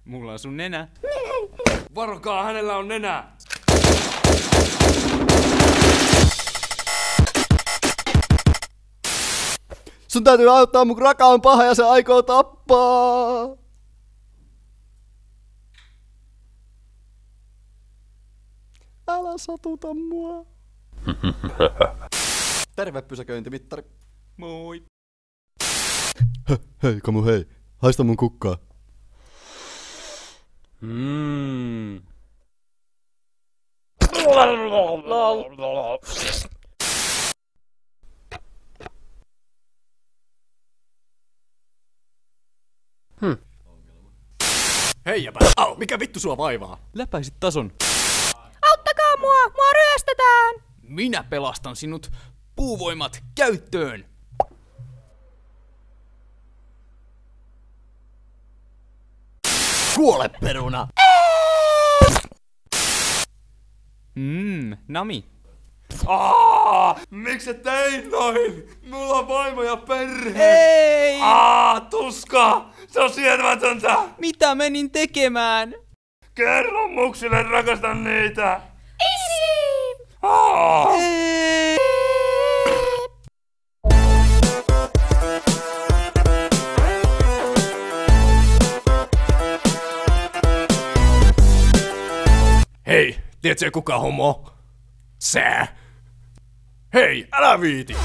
Mulla on sun nenä. Varokaa, hänellä on nenä! Sun täytyy auttaa, mun raka on paha ja se aikoo tappaa! Älä satuta mua! Terve pysäköintimittari. Moi. Hei, Kamu hei. Haista mun kukkaa. Hei jäpä. Au, mikä vittu sua vaivaa? Läpäisit tason. Auttakaa mua! Mua ryöstetään! Minä pelastan sinut. Puuvoimat käyttöön. Kuole, peruna! Nami. Miksi teit noin? Mulla on vaimo ja perhe! Ei! Tuska! Se on sietämätöntä! Mitä menin tekemään? Kerro muksille, rakastan niitä! Isi! Ei! Hei, tiedätkö kuka homo? Sä! Hei, älä viiti!